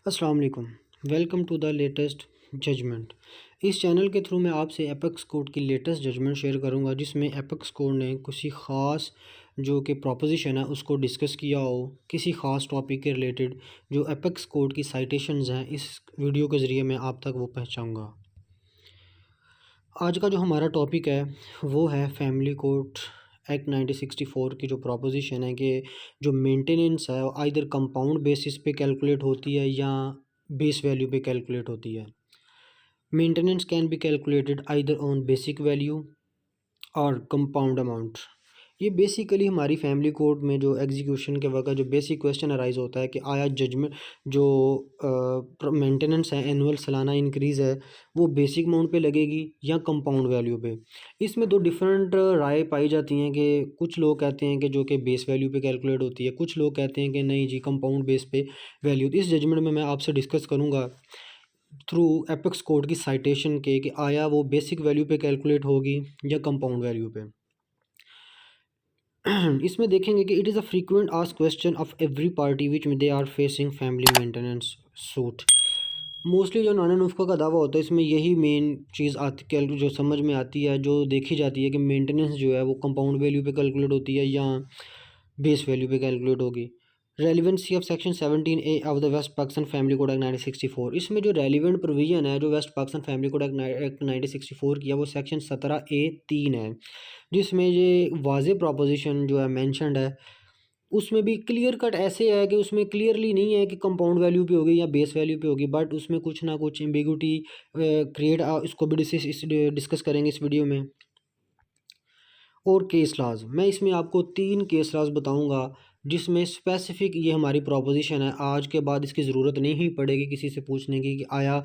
अस्सलाम वालेकुम। Welcome to the latest judgement. इस चैनल के थ्रू मैं आपसे एपेक्स कोड की लेटेस्ट जजमेंट शेयर करूंगा, जिसमें एपेक्स कोड ने किसी ख़ास जो कि प्रोपोजिशन है उसको डिस्कस किया हो, किसी ख़ास टॉपिक के रिलेटेड जो एपेक्स कोड की साइटेशंस हैं, इस वीडियो के ज़रिए मैं आप तक वो पहुंचाऊंगा। आज का जो हमारा टॉपिक है वो है फैमिली कोड एक्ट 1964 की जो प्रोपोजिशन है कि जो मेंटेनेंस है आइदर कंपाउंड बेसिस पे कैलकुलेट होती है या बेस वैल्यू पे कैलकुलेट होती है। Maintenance can be calculated either on basic value और कंपाउंड अमाउंट। ये बेसिकली हमारी फैमिली कोर्ट में जो एग्जीक्यूशन के वक्त जो बेसिक क्वेश्चन अराइज होता है कि आया जजमेंट जो मेंटेनेंस है एनुअल सालाना इंक्रीज़ है वो बेसिक अमाउंट पे लगेगी या कंपाउंड वैल्यू पे। इसमें दो डिफरेंट राय पाई जाती हैं कि कुछ लोग कहते हैं कि जो कि बेस वैल्यू पे कैलकुलेट होती है, कुछ लोग कहते हैं कि नहीं जी कंपाउंड बेस पे वैल्यू। इस जजमेंट में मैं आपसे डिस्कस करूँगा थ्रू एपेक्स कोड की साइटेशन के कि आया वो बेसिक वैल्यू पे कैलकुलेट होगी या कंपाउंड वैल्यू पे। इसमें देखेंगे कि it is a frequent asked question of every party which they are facing family maintenance suit. Mostly जो नाना नुस्खा का दावा होता है इसमें यही मेन चीज़ आती कैल जो समझ में आती है, जो देखी जाती है कि मेंटेनेंस जो है वो कंपाउंड वैल्यू पे कैलकुलेट होती है या बेस वैल्यू पे कैलकुलेट होगी। Relevancy of section 17A of the West Pakistan family code act 1964। इसमें जो रेलिवेंट प्रोविजन है जो West Pakistan family code act 1964 की है वो सेक्शन 17A(3) है, जिसमें ये वाज़ेह प्रोपोजिशन जो है मेंशन्ड है। उसमें भी क्लियर कट ऐसे है कि उसमें क्लियरली नहीं है कि कंपाउंड वैल्यू पे होगी या बेस वैल्यू पे होगी, बट उसमें कुछ ना कुछ एम्बिगुइटी क्रिएट इसको भी डिस्कस करेंगे इस वीडियो में। और केस लॉज मैं इसमें आपको 3 केस लॉज बताऊंगा जिसमें स्पेसिफिक ये हमारी प्रोपोजिशन है। आज के बाद इसकी ज़रूरत नहीं पड़ेगी किसी से पूछने की कि आया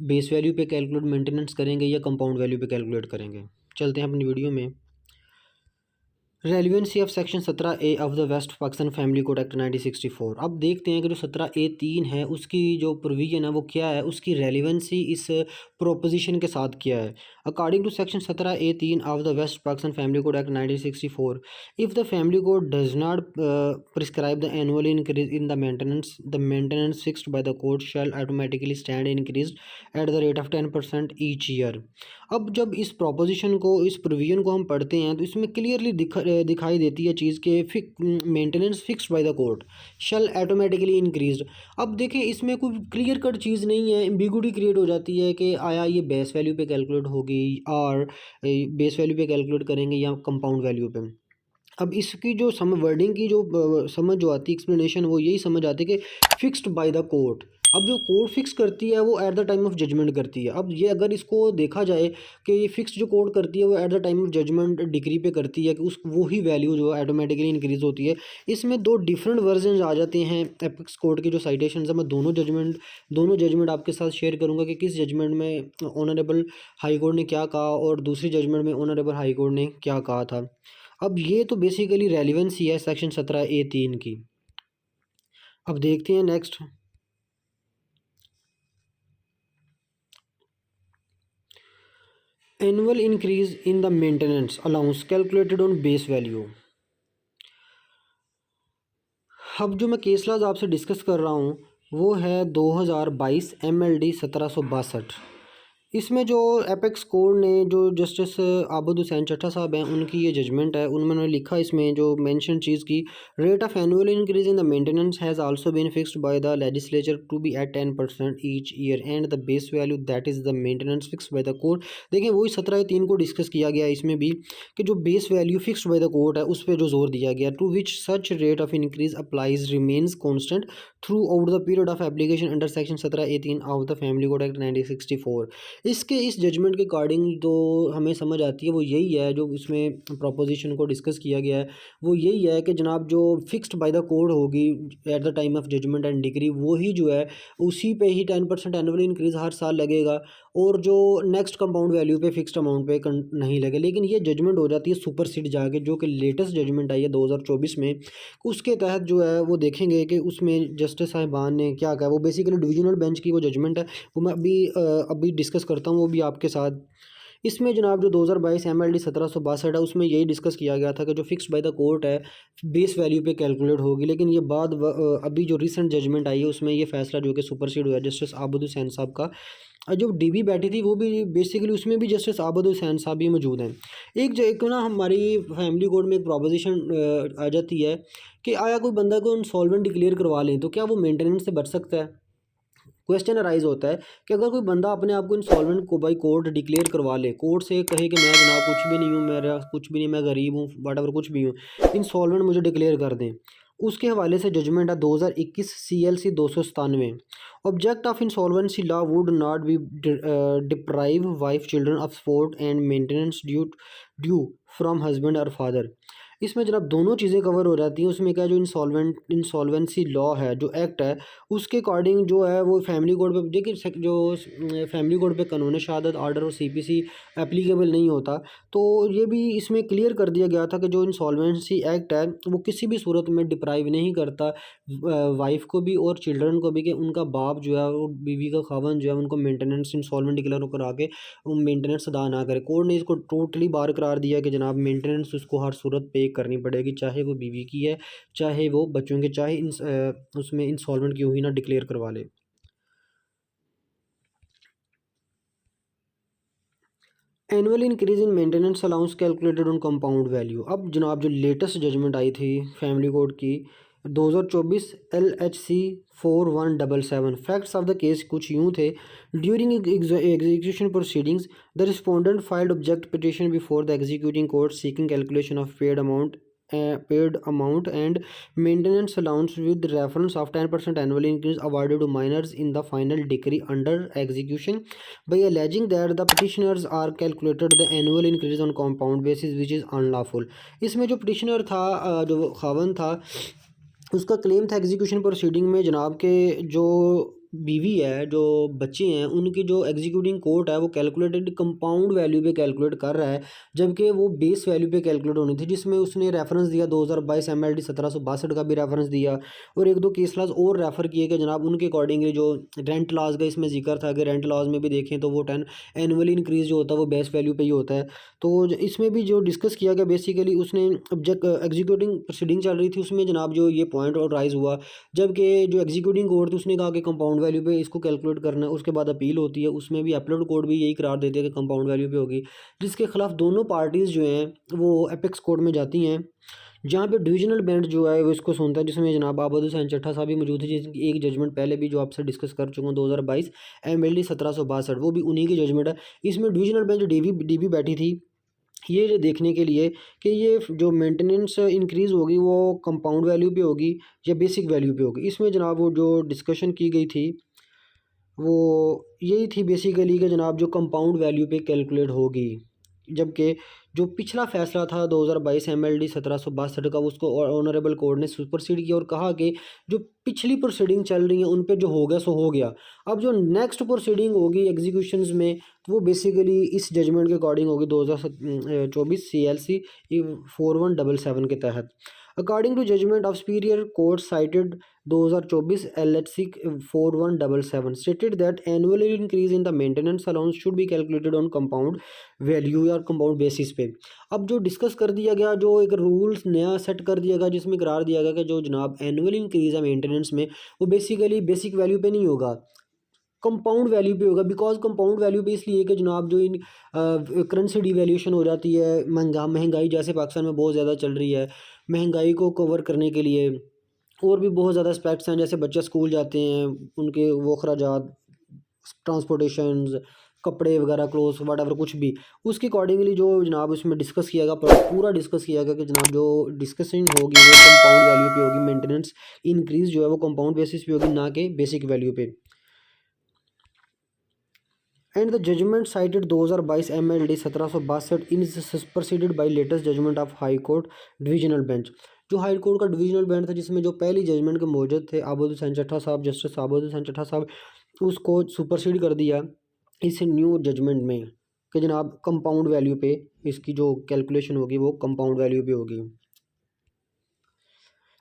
बेस वैल्यू पे कैलकुलेट मेंटेनेंस करेंगे या कंपाउंड वैल्यू पे कैलकुलेट करेंगे। चलते हैं अपनी वीडियो में। Relevancy of section 17A of the West Pakistan family code act 1964। अब देखते हैं कि जो 17A(3) है उसकी जो प्रोविजन है वो क्या है, उसकी रेलिवेंसी इस प्रोपोजिशन के साथ क्या है। According to section 17A(3) of the West Pakistan family code act 1964, if the family code does not prescribe the annual increase in the maintenance fixed by the code shall automatically stand increase at the rate of 10% each year. अब जब इस proposition को इस provision को हम पढ़ते हैं तो इसमें क्लियरली दिखाई देती है चीज़ के maintenance fixed by the court shell automatically increased. अब देखिए इसमें कोई क्लियर कट चीज़ नहीं है, एम्बिगुइटी क्रिएट हो जाती है कि आया ये बेस वैल्यू पे कैलकुलेट होगी और बेस वैल्यू पे कैलकुलेट करेंगे या कंपाउंड वैल्यू पे। अब इसकी जो वर्डिंग की जो समझ जो आती है एक्सप्लेनेशन वो यही समझ आती है कि फिक्स्ड बाय द कोर्ट। अब जो कोर्ट फिक्स करती है वो at the time of judgement करती है। अब ये अगर इसको देखा जाए कि ये फिक्स्ड जो कोर्ट करती है वो at the time of judgement decree पे करती है कि उस वही वैल्यू जो है ऑटोमेटिकली इंक्रीज होती है। इसमें दो डिफरेंट वर्जन आ जाते हैं एपिक्स कोर्ट की जो साइटेशन है। मैं दोनों जजमेंट आपके साथ शेयर करूँगा कि किस जजमेंट में ऑनरेबल हाई कोर्ट ने क्या कहा और दूसरी जजमेंट में ऑनरेबल हाई कोर्ट ने क्या कहा था। अब ये तो बेसिकली रेलिवेंसी है सेक्शन 17A(3) की। अब देखते हैं next. Annual increase in the maintenance allowance calculated on base value. अब जो मैं केस लॉज आपसे डिस्कस कर रहा हूँ वो है 2022 MLD 1762। इसमें जो एपेक्स कोड ने जो जस्टिस आबद हुसैन चट्टा साहब हैं उनकी ये जजमेंट है, उन्होंने लिखा इसमें जो मेंशन चीज़ की rate of annual increase in the maintenance has also been fixed by the legislature to be at 10% each year and the base value that is the maintenance fixed by the court. देखिए वही 17(3) को discuss किया गया इसमें भी कि जो base value fixed by the court है उस पर जो जोर दिया गया to which such rate of increase applies remains constant throughout the period of application under section 17(3) of the family code act 1964। इसके इस जजमेंट के अकॉर्डिंग जो हमें समझ आती है वो यही है, जो इसमें प्रोपोजिशन को डिस्कस किया गया है वो यही है कि जनाब जो फिक्स्ड बाय द कोड होगी at the time of judgement and decree वही जो है उसी पे ही 10% एनुअल इंक्रीज हर साल लगेगा और जो नेक्स्ट कंपाउंड वैल्यू पे फिक्स्ड अमाउंट पे नहीं लगे। लेकिन ये जजमेंट हो जाती है सुपर सीड जाके, जो कि लेटेस्ट जजमेंट आई है 2024 में। उसके तहत जो है वो देखेंगे कि उसमें जस्टिस साहिबान ने क्या कहा। वो बेसिकली डिविजनल बेंच की वो जजमेंट है, वो मैं अभी डिस्कस करता हूँ वो भी आपके साथ। इसमें जनाब जो 2022 MLD 1762 है उसमें यही डिस्कस किया गया था कि जो फिक्स्ड बाय द कोर्ट है बेस वैल्यू पे कैलकुलेट होगी, लेकिन ये अभी जो रिसेंट जजमेंट आई है उसमें ये फैसला जो कि सुपरसीड हुआ जस्टिस आबद हुसैन साहब का। और जो डीबी बैठी थी वो भी बेसिकली उसमें भी जस्टिस आबद हुसैन साहब भी मौजूद हैं। एक ना हमारी फैमिली कोर्ट में एक प्रोपोजिशन आ जाती है कि आया कोई बंदा को इंसॉल्वेंट डिक्लेयर करवा लें तो क्या वो मेंटेनेंस से बच सकता है। क्वेश्चन अराइज होता है कि अगर कोई बंदा अपने आप को इंसॉल्वेंट को बाई कोर्ट डिक्लेयर करवा ले, कोर्ट से कहे कि मैं जनाब कुछ भी नहीं हूँ, मेरा कुछ भी नहीं, मैं गरीब हूँ, वट कुछ भी हूँ, इंसॉल्वेंट मुझे डिक्लेयर कर दें, उसके हवाले से जजमेंट है 2021 CLC 297। Object of insolvency law would not be deprive wife children of support and maintenance due from husband और फादर। इसमें जनाब दोनों चीज़ें कवर हो जाती हैं। उसमें क्या जो इंसॉल्वेंसी लॉ है जो एक्ट है उसके अकॉर्डिंग जो है वो फैमिली कोड पे देखिए जो फैमिली कोड पे कानून शहादत ऑर्डर और CPC एप्लीकेबल नहीं होता। तो ये भी इसमें क्लियर कर दिया गया था कि जो इंसॉल्वेंसी एक्ट है वो किसी भी सूरत में डिप्राइव नहीं करता वाइफ को भी और चिल्ड्रन को भी कि उनका बाप जो है वो बीवी का खावन जो है उनको मेंटेनेंस इंसॉल्वेंट डिक्लेयर करा के वो मेंटेनेंस अदा ना करे। कोर्ट ने इसको टोटली बार करार दिया कि जनाब मेंटेनेंस उसको हर सूरत पे करनी पड़ेगी, चाहे वो बीवी की है चाहे वो बच्चों के, चाहे उसमें इंसॉल्वेंट क्यों ही ना डिक्लेयर करवा ले। Annual increase in maintenance allowance calculated on compound value. अब जनाब जो लेटेस्ट जजमेंट आई थी फैमिली कोर्ट की 2024 LHC 4177। Facts of the case कुछ यूँ थे। During execution proceedings the respondent filed object petition before the executing court seeking calculation of paid amount and maintenance allowance with reference of 10% annual increase awarded to minors in the final decree under execution by alleging that the petitioners are calculated the annual increase on compound basis which is unlawful। इसमें जो petitioner था जो खावन था उसका claim था execution proceeding में जनाब के जो बीवी है जो बच्चे हैं उनकी जो एग्जीक्यूटिंग कोर्ट है वो कैलकुलेटेड कंपाउंड वैल्यू पे कैलकुलेट कर रहा है, जबकि वो बेस वैल्यू पे कैलकुलेट होनी थी। जिसमें उसने रेफरेंस दिया 2022 MLD 1762 का भी रेफरेंस दिया और एक दो केस लॉज और रेफ़र किए कि जनाब उनके अकॉर्डिंगली जो रेंट लॉज का इसमें जिक्र था कि रेंट लॉज में भी देखें तो वो 10 एनुअली इंक्रीज जो होता है वो बेस वैल्यू पे ही होता है। तो इसमें भी जो डिस्कस किया गया बेसिकली उसने ऑब्जेक्ट एग्जीक्यूटिंग प्रोसीडिंग चल रही थी उसमें जनाब जो ये पॉइंट और राइज हुआ, जबकि जो एग्जीक्यूटिंग कोर्ट थी उसने कहा कि कंपाउंड वैल्यू पे इसको कैलकुलेट करना है। उसके बाद अपील होती है, उसमें भी अपीलेट कोर्ट भी यही करार देते हैं कि कंपाउंड वैल्यू पे होगी, जिसके खिलाफ दोनों पार्टीज़ जो हैं वो एपेक्स कोर्ट में जाती हैं जहाँ पे डिविजनल बेंच जो है वो इसको सुनता है, जिसमें जनाब आबद हुसैन चट्टा साहब भी मौजूद थे जिसकी एक जजमेंट पहले भी जो आपसे डिस्कस कर चुका हूँ 2022 MLD 1762 वो भी उन्हीं की जजमेंट है। इसमें डिविजनल बेंच डीबी बैठी थी ये देखने के लिए कि ये जो मेंटेनेंस इंक्रीज़ होगी वो कंपाउंड वैल्यू पे होगी या बेसिक वैल्यू पे होगी। इसमें जनाब वो जो डिस्कशन की गई थी वो यही थी बेसिकली कि जनाब जो कंपाउंड वैल्यू पे कैलकुलेट होगी, जबकि जो पिछला फैसला था 2022 MLD 1762 का उसको ऑनरेबल कोर्ट ने सुपरसीड किया और कहा कि जो पिछली प्रोसीडिंग चल रही है उन पे जो हो गया सो हो गया। अब जो नेक्स्ट प्रोसीडिंग होगी एग्जीक्यूशंस में तो वो बेसिकली इस जजमेंट के अकॉर्डिंग होगी 2024 CLC 4177 के तहत। According to judgement of superior court cited 2024 LHC 4177 stated that annual increase in the maintenance allowance should be calculated on compound value या कंपाउंड बेसिस पे। अब जो डिस्कस कर दिया गया जो एक रूल्स नया सेट कर दिया गया जिसमें करार दिया गया कि जो जनाब एनुअल इंक्रीज है मेंटेनेंस में वो बेसिकली बेसिक वैल्यू पे नहीं होगा, कंपाउंड वैल्यू पे होगा। बिकॉज कंपाउंड वैल्यू पे इसलिए कि जनाब जो इन करेंसी डिवैल्यूएशन हो जाती है, महंगाई जैसे पाकिस्तान में बहुत ज़्यादा चल रही है, महंगाई को कवर करने के लिए और भी बहुत ज़्यादा एस्पेक्ट्स हैं। जैसे बच्चे स्कूल जाते हैं उनके वो अखराजात, ट्रांसपोर्टेशन, कपड़े वगैरह, क्लोथ्स वट कुछ भी, उसके अकॉर्डिंगली जो जनाब उसमें डिस्कस किया गया, पूरा डिस्कस किया गया कि जनाब जो डिस्कशन होगी वो कंपाउंड वैल्यू पे होगी, मेंटेनेंस इंक्रीज जो है वो कंपाउंड बेसिस पे होगी ना कि बेसिक वैल्यू पे। And the judgement cited 2022 MLD 1762 in superseded by latest judgement of high court divisional bench. जो हाई कोर्ट का डिविजनल बेंच था जिसमें जो पहली जजमेंट के मौजूद थे आबद हुसैन चट्टा साहब, जस्टिस आबद हुसैन चट्टा साहब, उसको सुपरसीड कर दिया इस न्यू जजमेंट में कि जनाब कंपाउंड वैल्यू पे इसकी जो कैलकुलेशन होगी वो कंपाउंड वैल्यू पे होगी।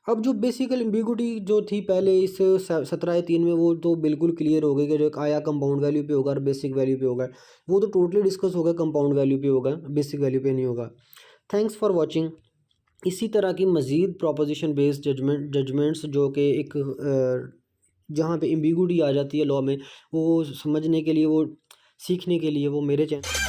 अब जो बेसिकल एम्बिगुइटी जो थी पहले इस 17(a)(3) में, वो तो बिल्कुल क्लियर हो गई कि जो एक आया कंपाउंड वैल्यू पे होगा और बेसिक वैल्यू पे होगा। वो तो टोटली डिस्कस होगा, कंपाउंड वैल्यू पे होगा, बेसिक वैल्यू पे नहीं होगा। Thanks for watching. इसी तरह की मज़ीद प्रोपोजिशन बेस्ड जजमेंट्स जो कि एक जहाँ पे एम्बिगुइटी आ जाती है लॉ में, वो समझने के लिए, वो सीखने के लिए वो मेरे चैनल